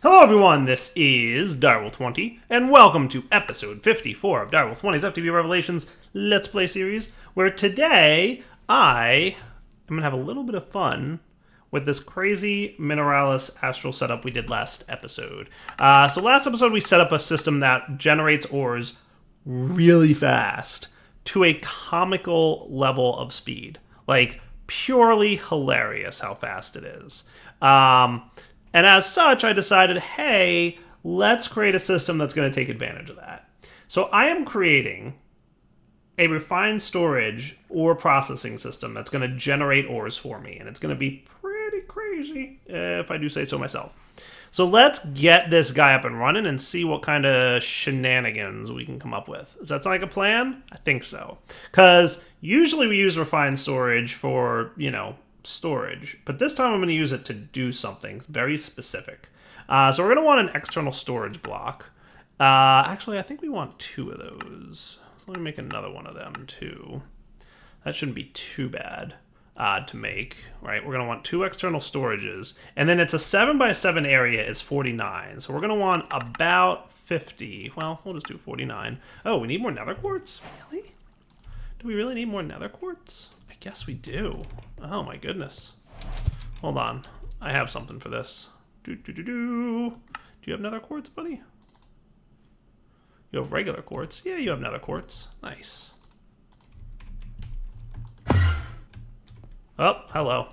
Hello everyone, this is Direwolf20, and welcome to episode 54 of Direwolf20's FTB Revelations Let's Play series, where today I am going to have a little bit of fun with this crazy Mineralis Astral setup we did last episode. So last episode we set up a system that generates ores really fast to a comical level of speed. Like, purely hilarious how fast it is. And as such, I decided, hey, let's create a system that's going to take advantage of that. So I am creating a refined storage ore processing system that's going to generate ores for me. And it's going to be pretty crazy, if I do say so myself. So let's get this guy up and running and see what kind of shenanigans we can come up with. Does that sound like a plan? I think so. Because usually we use refined storage for, storage, but this time I'm going to use it to do something very specific. So we're going to want an external storage block. Actually, I think we want two of those. Let me make another one of them too. That shouldn't be too bad to make, right? We're going to want two external storages, and then it's a 7x7 area is 49. So we're going to want about 50. Well, we'll just do 49. Oh, we need more nether quartz? Really? Do we really need more nether quartz? I guess we do. Oh my goodness. Hold on. I have something for this. Do you have nether quartz, buddy? You have regular quartz? Yeah, you have nether quartz. Nice. Oh, hello.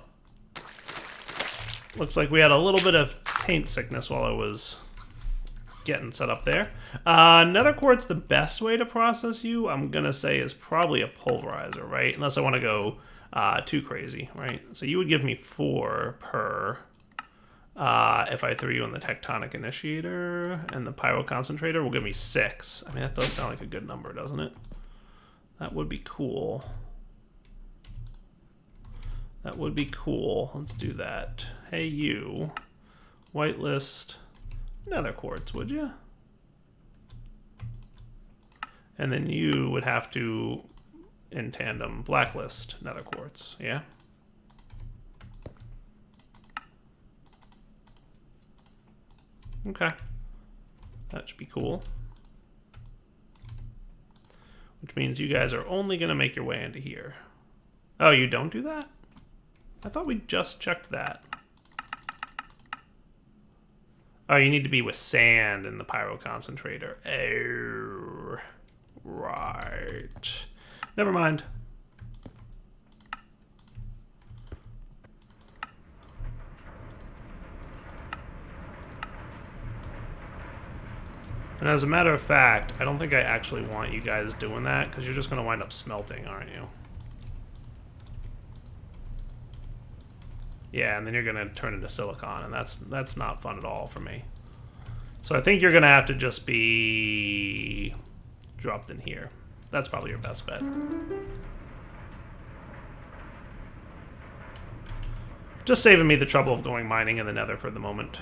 Looks like we had a little bit of taint sickness while I was getting set up there. Nether quartz, the best way to process you, I'm gonna say, is probably a pulverizer, right? Unless I want to go too crazy, right? So you would give me 4 per if I threw you in the tectonic initiator, and the pyro concentrator will give me 6. I mean, that does sound like a good number, doesn't it? That would be cool. That would be cool. Let's do that. Hey, you. Whitelist nether quartz, would you? And then you would have to, in tandem, blacklist nether quartz, yeah? Okay. That should be cool. Which means you guys are only going to make your way into here. Oh, you don't do that? I thought we just checked that. Oh, you need to be with sand in the pyro concentrator. Oh, right. Never mind. And as a matter of fact, I don't think I actually want you guys doing that, because you're just going to wind up smelting, aren't you? Yeah, and then you're going to turn into silicon, and that's not fun at all for me. So I think you're going to have to just be dropped in here. That's probably your best bet. Just saving me the trouble of going mining in the nether for the moment.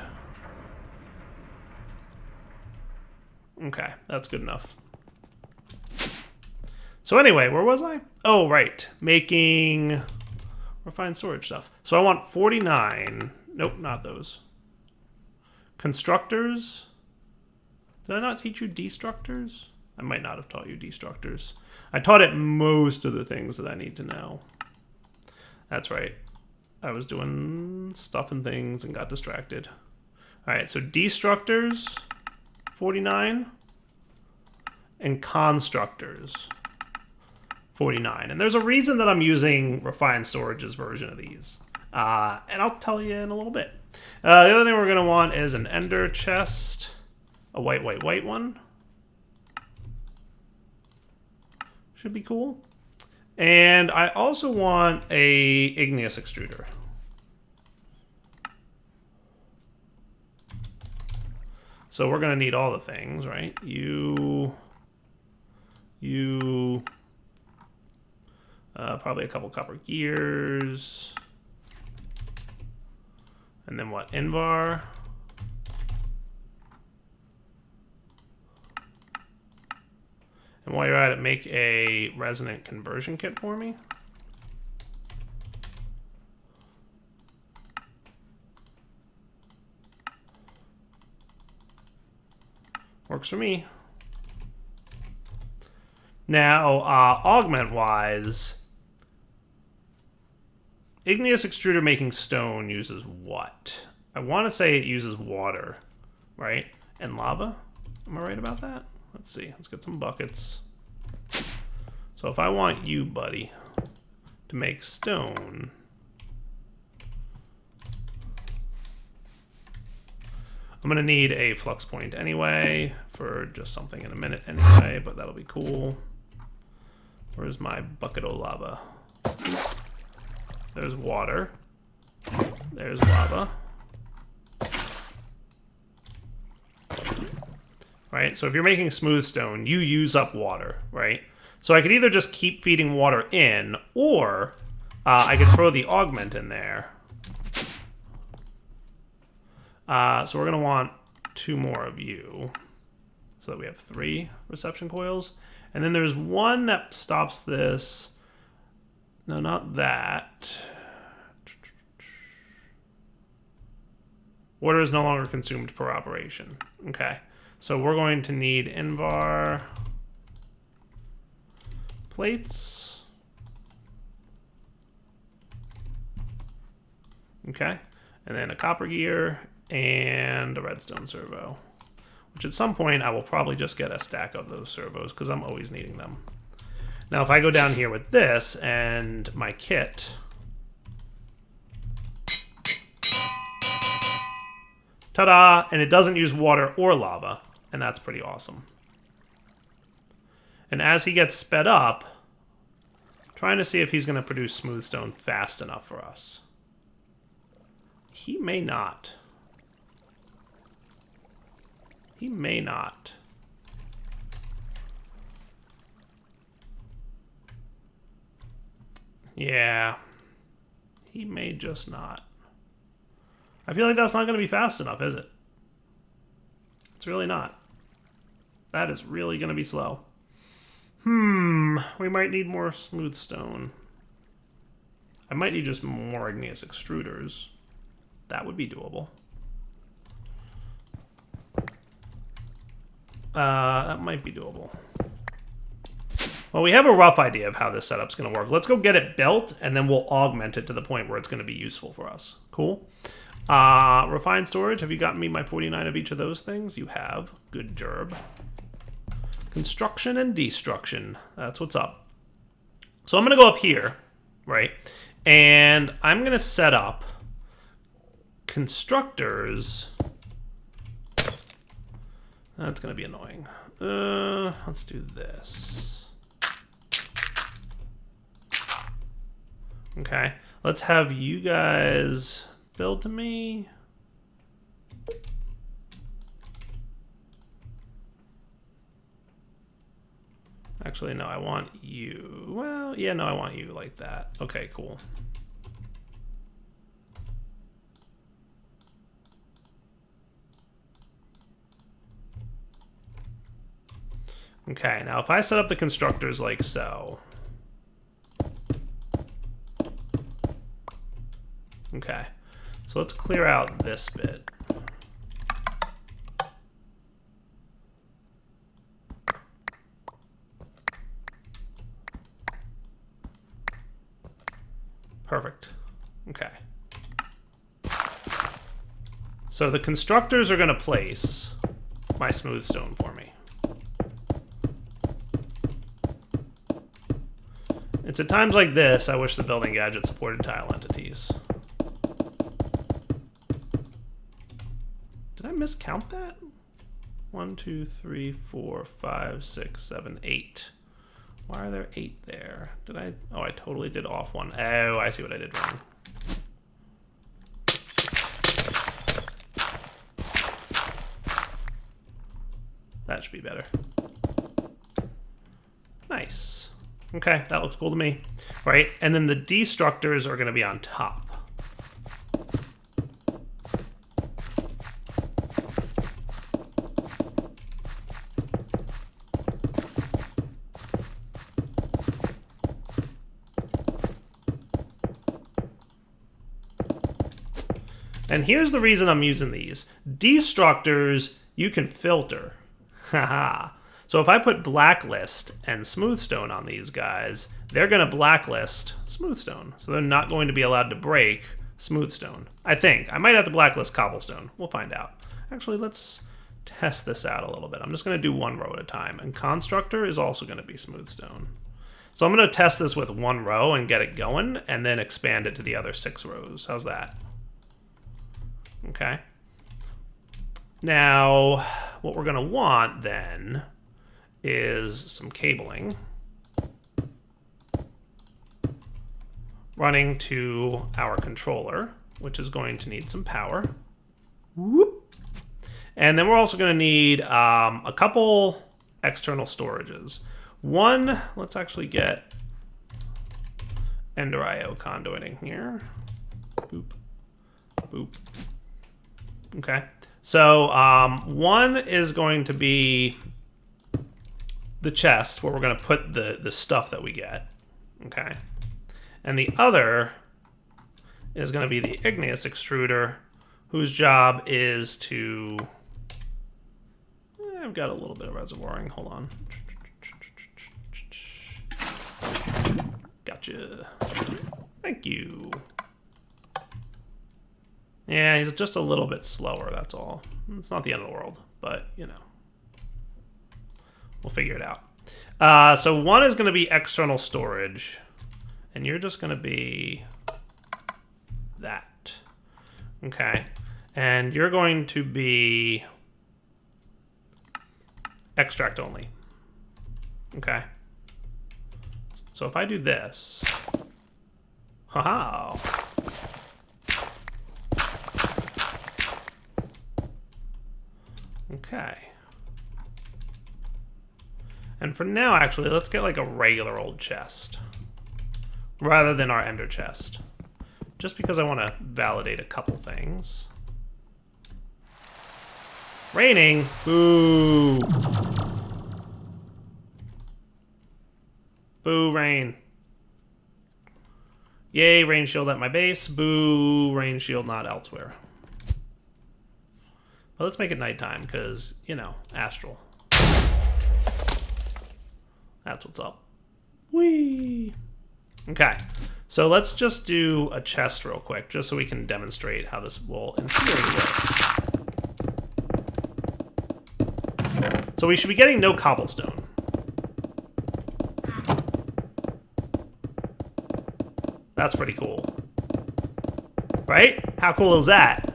Okay, that's good enough. So anyway, where was I? Oh, right. Making refined storage stuff. So I want 49. Nope, not those. Constructors. Did I not teach you destructors? I might not have taught you destructors. I taught it most of the things that I need to know. That's right. I was doing stuff and things and got distracted. All right, so destructors, 49. And constructors, 49. And there's a reason that I'm using refined storage's version of these. And I'll tell you in a little bit. The other thing we're going to want is an ender chest. A white one. Should be cool. And I also want a igneous extruder. So we're going to need all the things, right? Probably a couple copper gears. And then what? Invar. And while you're at it, make a resonant conversion kit for me. Works for me. Now, augment-wise, igneous extruder making stone uses what? I want to say it uses water, right? And lava? Am I right about that? Let's see. Let's get some buckets. So if I want you, buddy, to make stone, I'm going to need a flux point anyway for just something in a minute anyway, but that'll be cool. Where's my bucket of lava? There's water. There's lava. Right, so if you're making smooth stone, you use up water, right? So I could either just keep feeding water in, or I could throw the augment in there. So we're going to want 2 more of you, so that we have 3 reception coils. And then there's one that stops this. No, not that. Water is no longer consumed per operation. Okay, so we're going to need Invar plates. Okay, and then a copper gear and a redstone servo, which at some point I will probably just get a stack of those servos because I'm always needing them. Now if I go down here with this and my kit, ta-da, and it doesn't use water or lava, and that's pretty awesome. And as he gets sped up, trying to see if he's going to produce smooth stone fast enough for us. He may not. He may not. Yeah. He may just not. I feel like that's not going to be fast enough, is it? It's really not. That is really going to be slow. We might need more smooth stone. I might need just more igneous extruders. That would be doable. That might be doable. Well, we have a rough idea of how this setup's going to work. Let's go get it built, and then we'll augment it to the point where it's going to be useful for us. Cool. Refined storage. Have you gotten me my 49 of each of those things? You have. Good job. Construction and destruction. That's what's up. So I'm going to go up here, right? And I'm going to set up constructors. That's going to be annoying. Let's do this. Okay. Let's have you guys build to me. Actually, no, I want you. Well, yeah, no, I want you like that. Okay, cool. Okay, now if I set up the constructors like so. Okay, so let's clear out this bit. Perfect. Okay. So the constructors are going to place my smooth stone for me. It's at times like this I wish the building gadget supported tile entities. Did I miscount that? 1, 2, 3, 4, 5, 6, 7, 8. Why are there 8 there? Did I? Oh, I totally did off one. Oh, I see what I did wrong. That should be better. Nice. Okay, that looks cool to me. Right, and then the destructors are going to be on top. And here's the reason I'm using these. Destructors, you can filter. Haha. So if I put blacklist and smoothstone on these guys, they're going to blacklist smoothstone. So they're not going to be allowed to break smoothstone. I think. I might have to blacklist cobblestone. We'll find out. Actually, let's test this out a little bit. I'm just going to do one row at a time. And constructor is also going to be smoothstone. So I'm going to test this with one row and get it going, and then expand it to the other 6 rows. How's that? Okay. Now, what we're going to want then is some cabling running to our controller, which is going to need some power. Whoop. And then we're also going to need a couple external storages. One, let's actually get Ender IO conduiting here. Boop. Boop. Okay. So one is going to be the chest where we're going to put the stuff that we get. Okay. And the other is going to be the igneous extruder, whose job is to... I've got a little bit of reservoiring. Hold on. Gotcha. Thank you. Yeah, he's just a little bit slower, that's all. It's not the end of the world, but, you know. We'll figure it out. So one is going to be external storage, and you're just going to be that. Okay. And you're going to be extract only. Okay. So if I do this, haha. Okay. And for now, actually, let's get like a regular old chest rather than our ender chest. Just because I want to validate a couple things. Raining. Boo. Boo, rain. Yay, rain shield at my base. Boo, rain shield not elsewhere. But let's make it nighttime, because, you know, Astral. That's what's up. Whee! Okay, so let's just do a chest real quick, just so we can demonstrate how this will, in theory, work. So we should be getting no cobblestone. That's pretty cool. Right? How cool is that?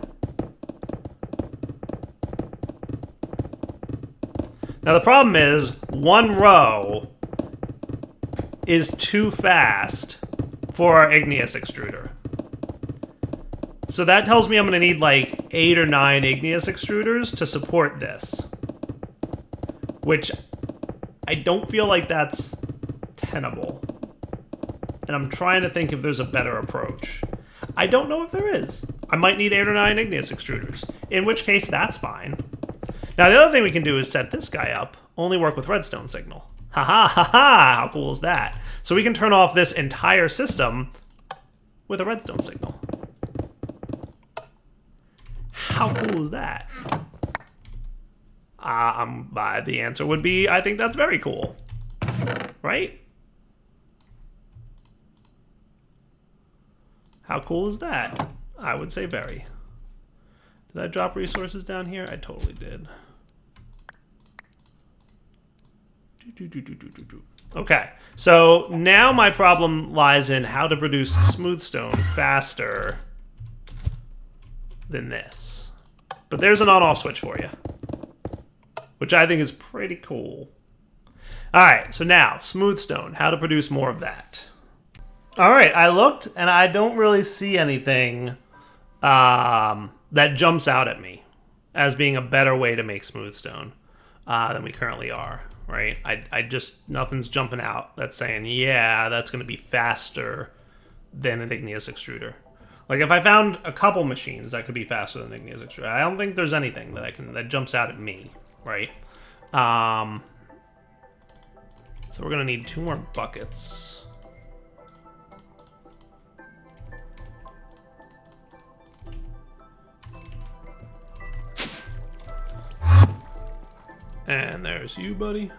Now the problem is, one row is too fast for our igneous extruder. So that tells me I'm going to need like 8 or 9 igneous extruders to support this. Which I don't feel like that's tenable. And I'm trying to think if there's a better approach. I don't know if there is. I might need 8 or 9 igneous extruders. In which case, that's fine. Now, the other thing we can do is set this guy up. Only work with redstone signal. Ha ha ha ha! How cool is that? So we can turn off this entire system with a redstone signal. How cool is that? The answer would be, I think that's very cool. Right? How cool is that? I would say very. Did I drop resources down here? I totally did. Okay, so now my problem lies in how to produce smoothstone faster than this. But there's an on-off switch for you, which I think is pretty cool. All right, so now, smoothstone, how to produce more of that. All right, I looked, and I don't really see anything that jumps out at me as being a better way to make smoothstone than we currently are, right? I just, nothing's jumping out that's saying, yeah, that's going to be faster than an igneous extruder. Like, if I found a couple machines that could be faster than an igneous extruder, I don't think there's anything that jumps out at me, right? So we're going to need 2 more buckets. And there's you, buddy.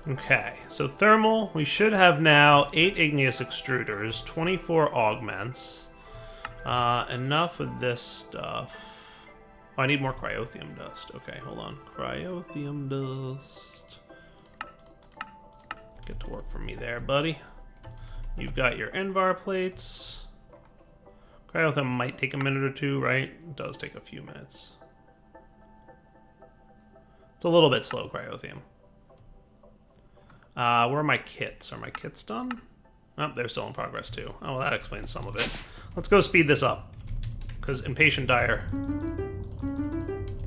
Okay, so thermal, we should have now 8 igneous extruders, 24 augments. Enough with this stuff. Oh, I need more cryothium dust. Okay, hold on. Cryothium dust. Get to work for me there, buddy. You've got your Envar plates. Cryothium might take a minute or two, right? It does take a few minutes. It's a little bit slow, cryothium. Where are my kits? Are my kits done? Oh, they're still in progress too. Oh, well, that explains some of it. Let's go speed this up. Because Impatient Dyer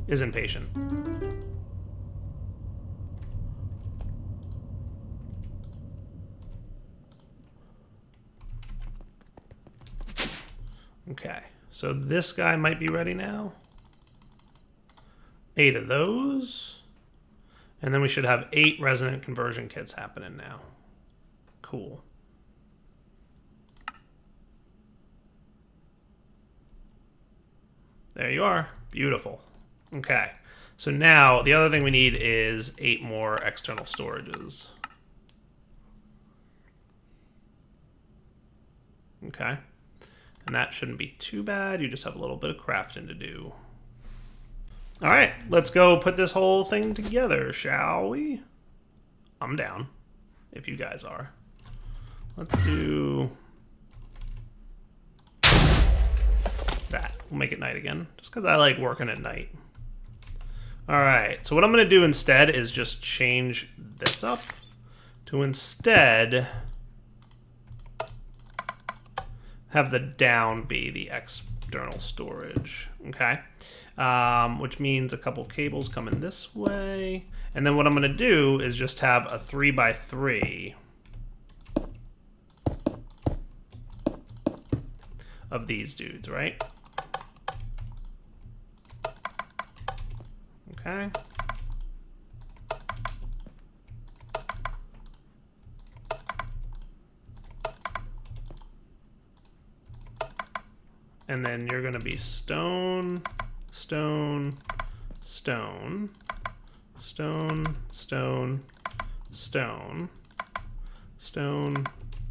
is impatient. Okay, so this guy might be ready now. 8 of those. And then we should have 8 resonant conversion kits happening now. Cool. There you are. Beautiful. Okay. So now the other thing we need is 8 more external storages. Okay. And that shouldn't be too bad. You just have a little bit of crafting to do. All right, let's go put this whole thing together, shall we? I'm down, if you guys are. Let's do that. We'll make it night again, just because I like working at night. All right, so what I'm going to do instead is just change this up to instead have the down be the external storage, okay? Which means a couple cables coming this way. And then what I'm going to do is just have a 3x3 of these dudes, right? Okay. And then you're going to be stone, stone, stone, stone, stone, stone, stone,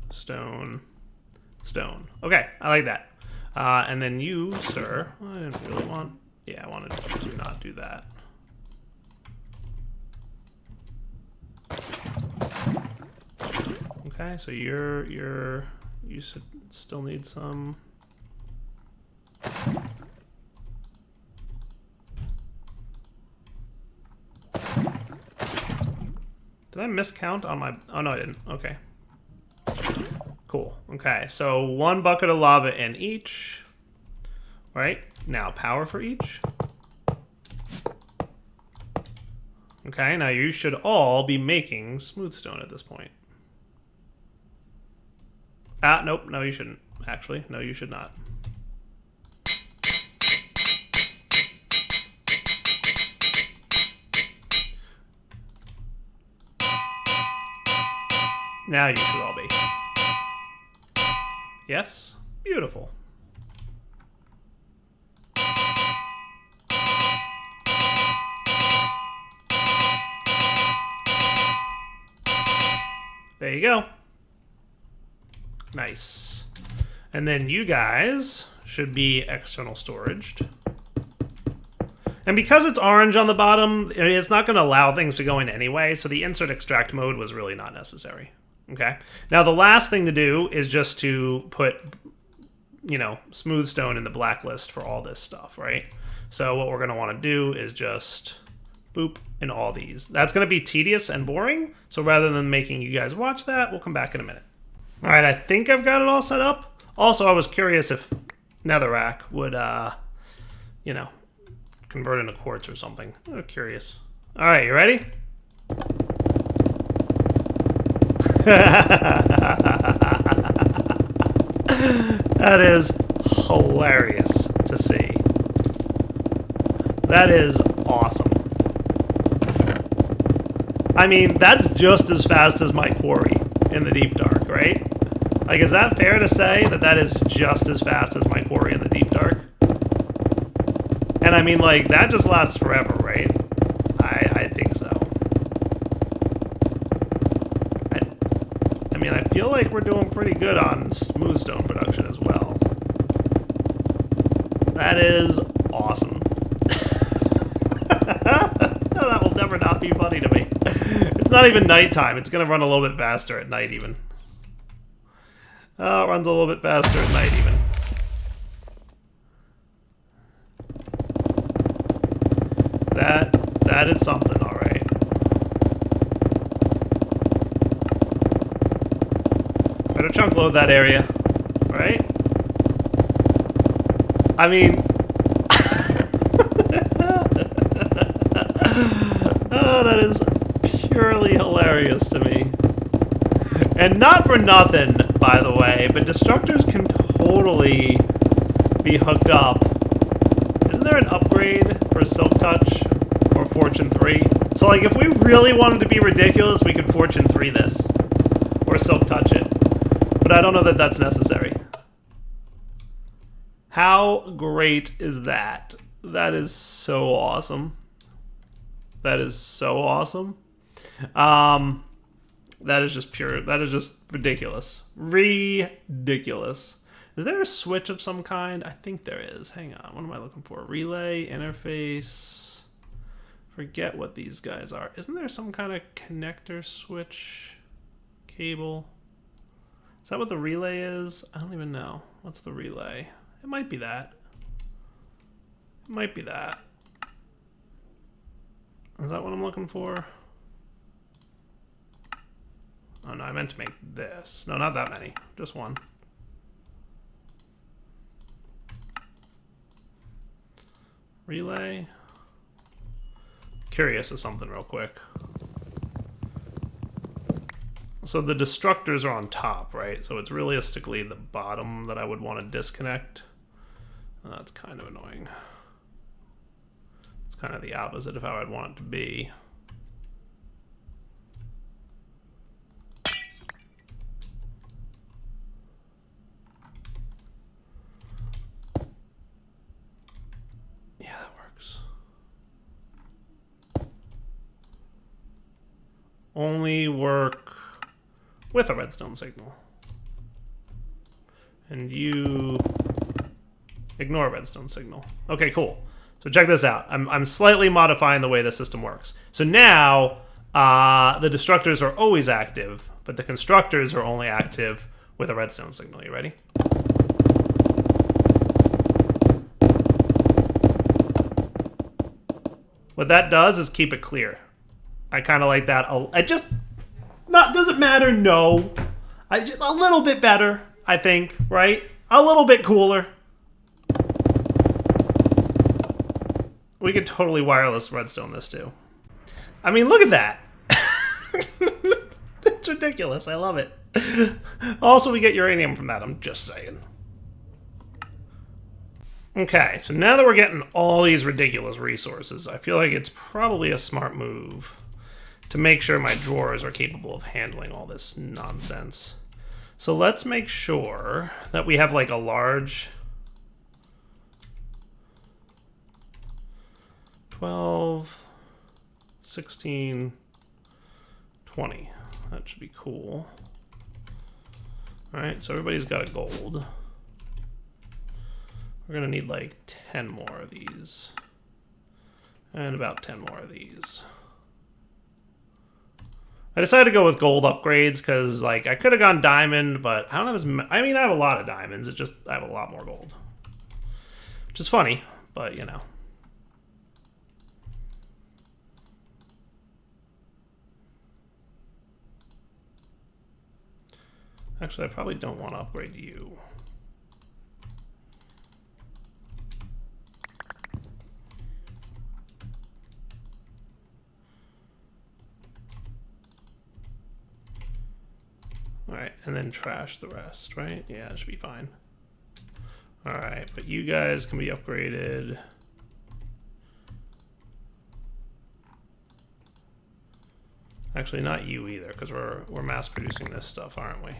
stone, stone. Okay, I like that. And then you, sir, I didn't really want, yeah, I wanted to not do that. Okay, so you still need some. Did I miscount on my... Oh, no, I didn't. Okay. Cool. Okay, so 1 bucket of lava in each. Right? Now, power for each. Okay, now you should all be making smooth stone at this point. Ah, nope. No, you shouldn't. Actually, no, you should not. Now you should all be. Yes? Beautiful. There you go. Nice. And then you guys should be external storaged. And because it's orange on the bottom, it's not going to allow things to go in anyway, so the insert extract mode was really not necessary. Okay. Now the last thing to do is just to put, you know, smooth stone in the blacklist for all this stuff, right? So what we're going to want to do is just boop in all these. That's going to be tedious and boring, so rather than making you guys watch that, we'll come back in a minute. All right, I think I've got it all set up. Also, I was curious if netherrack would, you know, convert into quartz or something. I'm curious. All right, you ready? That is hilarious to see. That is awesome. I mean, that's just as fast as my quarry in the deep dark, right? Like, is that fair to say that that is just as fast as my quarry in the deep dark? And I mean, like, that just lasts forever, right? I think so. I mean, I feel like we're doing pretty good on smooth stone production as well. That is awesome. That will never not be funny to me. It's not even nighttime. It's going to run a little bit faster at night even. Oh, it runs a little bit faster at night even. That is something, all right. Better chunk load that area, right? I mean, oh, that is purely hilarious to me. And not for nothing, by the way, but destructors can totally be hooked up. Isn't there an upgrade for Silk Touch or Fortune 3? So, like, if we really wanted to be ridiculous, we could Fortune 3 this. Or Silk Touch it. But I don't know that that's necessary. How great is that? That is so awesome. That is so awesome. That is just pure. That is just ridiculous. Ridiculous. Is there a switch of some kind? I think there is. Hang on. What am I looking for? Relay, interface. Forget what these guys are. Isn't there some kind of connector switch cable? Is that what the relay is? I don't even know. What's the relay? It might be that. It might be that. Is that what I'm looking for? Oh no, I meant to make this. No, not that many. Just one. Relay. Curious of something real quick. So the destructors are on top, right? So it's realistically the bottom that I would want to disconnect. That's kind of annoying. It's kind of the opposite of how I'd want it to be. Yeah, that works. Only work with a redstone signal. And you ignore a redstone signal. Okay, cool. So check this out. I'm slightly modifying the way the system works. So now the destructors are always active, but the constructors are only active with a redstone signal. You ready? What that does is keep it clear. I kind of like that. I just... does it matter? No. Just a little bit better, I think, right? A little bit cooler. We could totally wireless redstone this too. I mean, look at that. It's ridiculous. I love it. Also, we get uranium from that. I'm just saying. Okay, so now that we're getting all these ridiculous resources, I feel like it's probably a smart move to make sure my drawers are capable of handling all this nonsense. So let's make sure that we have like a large 12, 16, 20. That should be cool. All right, so everybody's got a gold. We're gonna need like 10 more of these. And about 10 more of these. I decided to go with gold upgrades because, like, I could have gone diamond, but I don't have as I mean, I have a lot of diamonds. It's just I have a lot more gold, which is funny, but you know. Actually, I probably don't want to upgrade you. Alright, and then trash the rest, right? Yeah, it should be fine. Alright, but you guys can be upgraded. Actually, not you either, because we're mass producing this stuff, aren't we?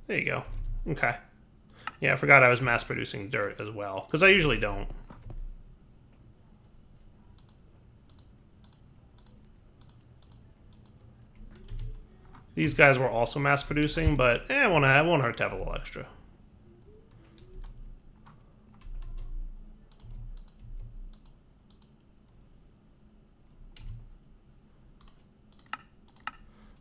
There you go. Okay. Yeah, I forgot I was mass producing dirt as well, because I usually don't. These guys were also mass producing, but it won't hurt to have a little extra.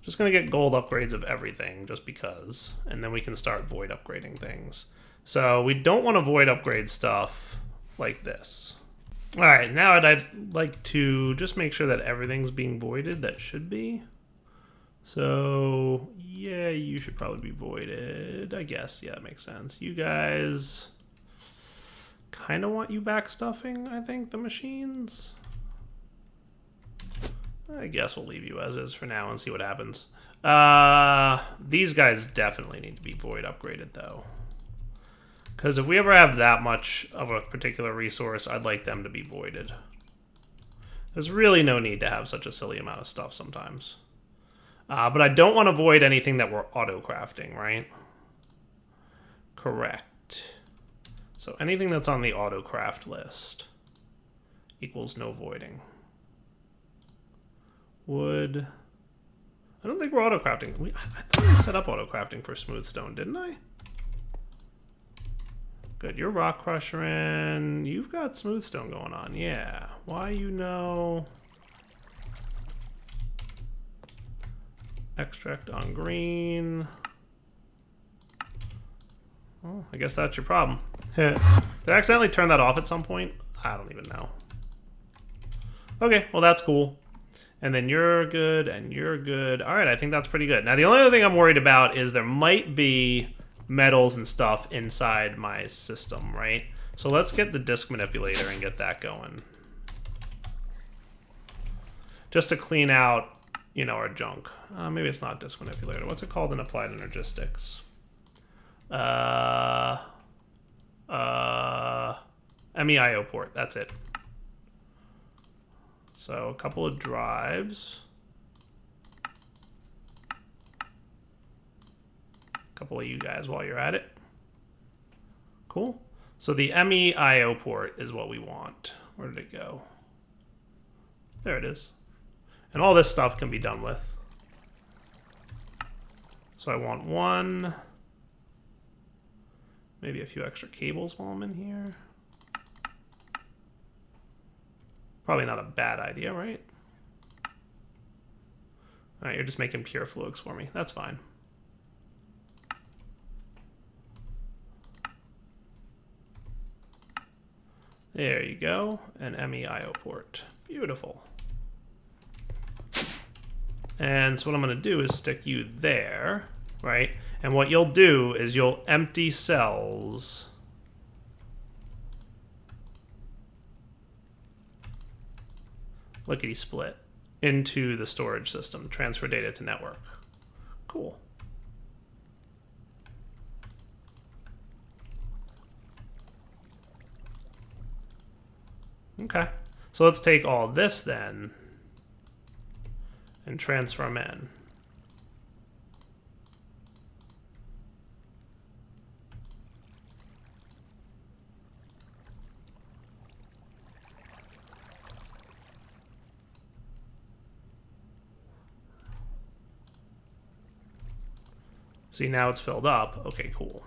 Just going to get gold upgrades of everything, just because. And then we can start void upgrading things. So we don't want to void upgrade stuff like this. Alright, now I'd like to just make sure that everything's being voided. That should be. So, yeah, you should probably be voided, I guess. Yeah, that makes sense. You guys kind of want you backstuffing, I think, the machines. I guess we'll leave you as is for now and see what happens. These guys definitely need to be void upgraded, though. Because if we ever have that much of a particular resource, I'd like them to be voided. There's really no need to have such a silly amount of stuff sometimes. But I don't want to void anything that we're auto-crafting, right? Correct. So anything that's on the auto-craft list equals no voiding. Wood. I don't think we're auto-crafting. I thought I set up auto-crafting for smooth stone, didn't I? Good, you're rock crusher and you've got smooth stone going on. Yeah. Why you know... Extract on green. Well, I guess that's your problem. Did I accidentally turn that off at some point? I don't even know. Okay, well that's cool. And then you're good, and you're good. All right, I think that's pretty good. Now, the only other thing I'm worried about is there might be metals and stuff inside my system, right? So let's get the disk manipulator and get that going. Just to clean out, you know, our junk. Maybe it's not disk manipulator. What's it called in applied energistics? MEIO port. That's it. So a couple of drives. A couple of you guys while you're at it. Cool. So the MEIO port is what we want. Where did it go? There it is. And all this stuff can be done with. So I want one, maybe a few extra cables while I'm in here. Probably not a bad idea, right? All right, you're just making pure fluix for me. That's fine. There you go, an MEIO port. Beautiful. And so what I'm going to do is stick you there, right? And what you'll do is you'll empty cells. Lickety split into the storage system, transfer data to network. Cool. Okay, so let's take all this then and transfer them in. See, now it's filled up. Okay, cool.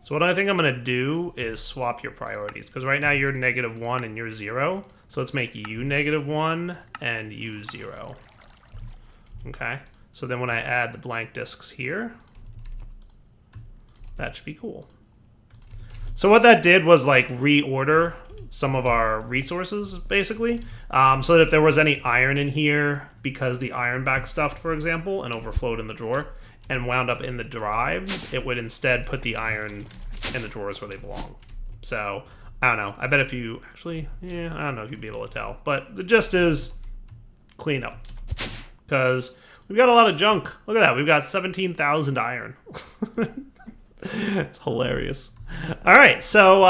So what I think I'm going to do is swap your priorities, because right now you're -1 and you're 0. So let's make you -1 and you 0. Okay, so then when I add the blank disks here, that should be cool. So what that did was like reorder some of our resources, basically, so that if there was any iron in here, because the iron backstuffed, for example, and overflowed in the drawer, and wound up in the drives, it would instead put the iron in the drawers where they belong. So, I don't know. I bet if you... Actually, yeah, I don't know if you'd be able to tell. But the gist is clean up. Because we've got a lot of junk. Look at that. We've got 17,000 iron. It's hilarious. All right, so...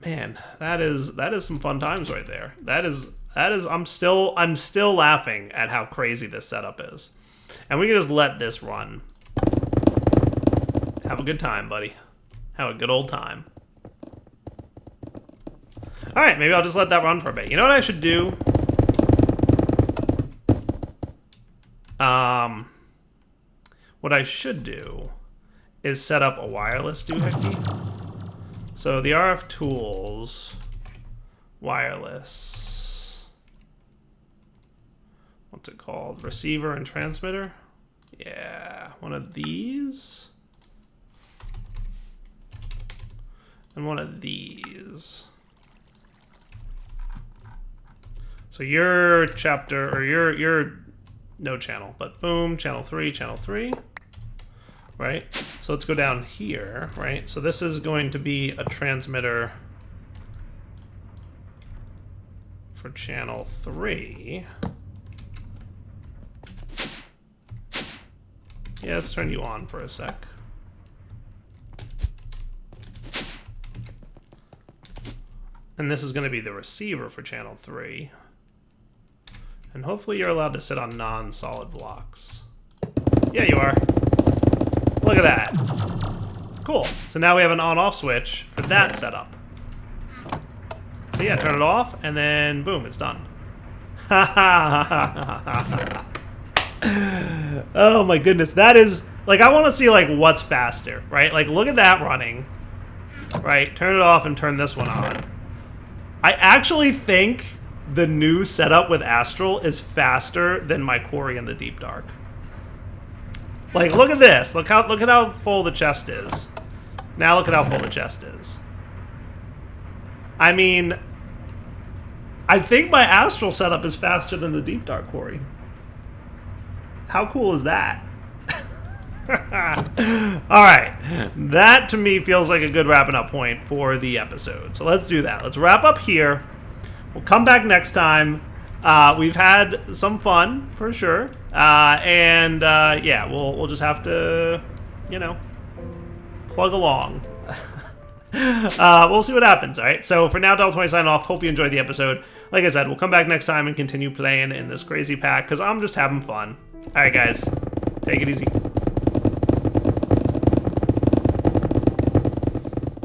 man, that is some fun times right there. That is I'm still laughing at how crazy this setup is. And we can just let this run Have a good time, buddy. Have a good old time. Alright, maybe I'll just let that run for a bit. You know what I should do? What I should do is set up a wireless doohickey. So the RF tools, wireless, what's it called? Receiver and transmitter? Yeah, one of these. And one of these. So your chapter, or your no channel, but boom, channel 3, right? So let's go down here, right? So this is going to be a transmitter for channel 3. Yeah, let's turn you on for a sec. And this is going to be the receiver for channel 3. And hopefully you're allowed to sit on non-solid blocks. Yeah, you are. Look at that. Cool. So now we have an on-off switch for that setup. So yeah, turn it off, and then boom, it's done. Oh my goodness, that is... Like, I want to see, like, what's faster, right? Like, look at that running. Right, turn it off and turn this one on. I actually think the new setup with Astral is faster than my Quarry in the Deep Dark. Like, look at this. Look at how full the chest is. Now look at how full the chest is. I mean, I think my Astral setup is faster than the Deep Dark Quarry. How cool is that? Alright, that to me feels like a good wrapping up point for the episode. So let's do that. Let's wrap up here. We'll come back next time. We've had some fun, for sure. Yeah, we'll just have to, you know, plug along. We'll see what happens, alright? So for now, Del20 signing off. Hope you enjoyed the episode. Like I said, we'll come back next time and continue playing in this crazy pack, because I'm just having fun. Alright, guys. Take it easy.